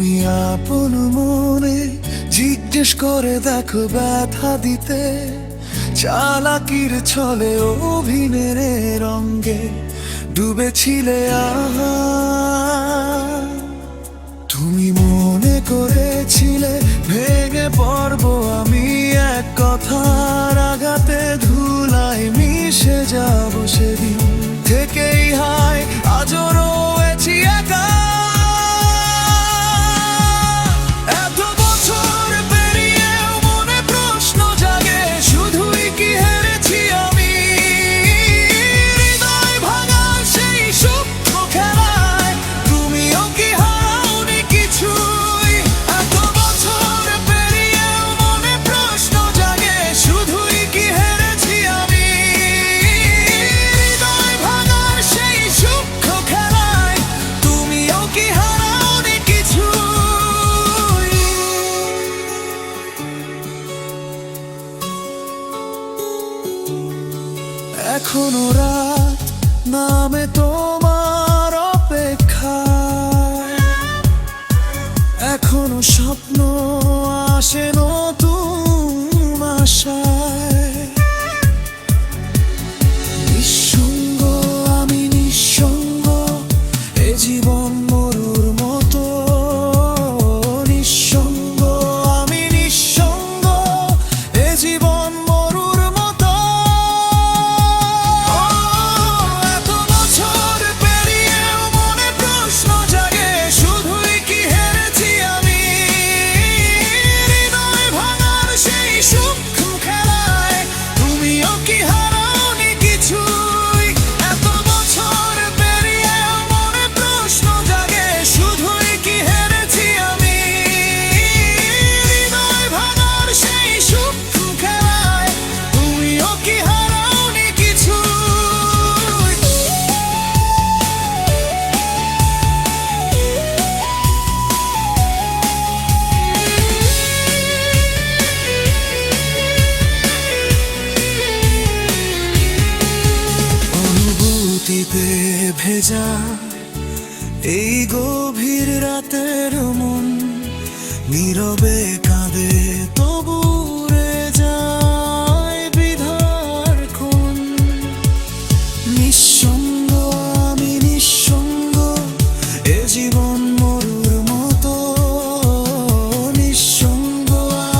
তুমি আপন মনে জিজ্ঞেস করে দেখো ব্যথা দিতে, চালাকির ছলে অভিনয়ের রঙ্গে ডুবেছিলে আহা। তুমি মনে করেছিলে ভেঙে পড়বো আমি এক কথার আঘাতে, ধুলায় মিশে যাব সেদিন থেকেই হায় আজও রয়েছি একা। এত বছর পেরিয়েও মনে প্রশ্ন জাগে, শুধুই কি হেরেছি আমি হৃদয় ভাঙা সেই সূক্ষ্ম খেলায়, তুমিও কি হারাওনি কিছুই। এত বছর পেরিয়েও মনে প্রশ্ন জাগে, শুধুই কি হেরেছি আমি হৃদয় ভাঙা সেই সূক্ষ্ম খেলায়, তুমিও কি হারাওনি কিছুই। এখনো রাত নামে তোমার অপেক্ষায়, এখনো স্বপ্ন আসে নতুন আশায়। নিঃসঙ্গ আমি নিঃসঙ্গ, এ জীবন মরুর মতো। নিঃসঙ্গ আমি নিঃসঙ্গ, এ জীবন মরুর মতো। এত বছর পেরিয়েও মনে প্রশ্ন জাগে, শুধুই কি হেরেছি আমি হৃদয় ভাঙার সেই সূক্ষ্ম খেলায়, তুমিও কি হারাওনি কিছুই। এত বছর পেরিয়েও মনে প্রশ্ন জাগে, শুধুই কি হেরেছি আমি হৃদয় ভাঙার সেই সূক্ষ্ম খেলায়, তুমিও কি হারাওনি কিছুই। অনুভূতিতে ভেজা এই গভীর রাতের মন, নীরবে কাঁদে তবু উড়ে যায় বিধার কোণ। নিঃসঙ্গ আমি নিঃসঙ্গ, এ জীবন মরুর মতো। নিঃসঙ্গ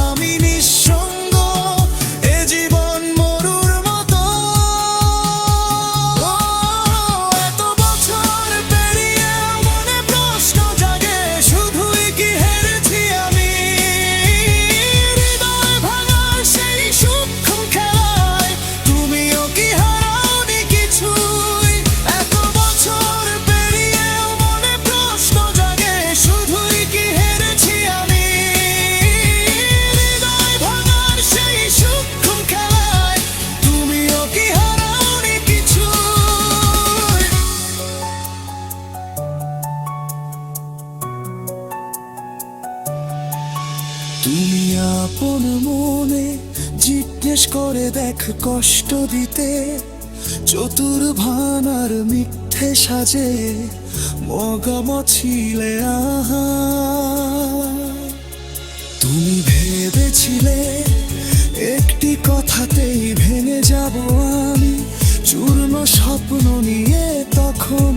আমি নিঃসঙ্গ, এ জীবন মরুর মতো। এত বছর পেরিয়েও মনে প্রশ্ন জাগে, শুধুই কি হেরেছি আমি হৃদয় ভাঙার সেই সূক্ষ্ম খেলায়, তুমিও কি হারাওনি কিছুই। এত বছর পেরিয়েও মনে প্রশ্ন জাগে, শুধুই কি হেরেছি আমি হৃদয় ভাঙার সেই সূক্ষ্ম খেলায়, তুমিও কি হারাওনি কিছুই। তুমি আপন মনে জিজ্ঞেস করে দেখ কষ্ট দিতে, চতুর ভানার মিথ্যে সাজে মগামছিলে আহা। তুমি ভেবেছিলে একটি কথাতেই ভেঙে যাব আমি, চূর্ণ স্বপ্ন নিয়ে তখন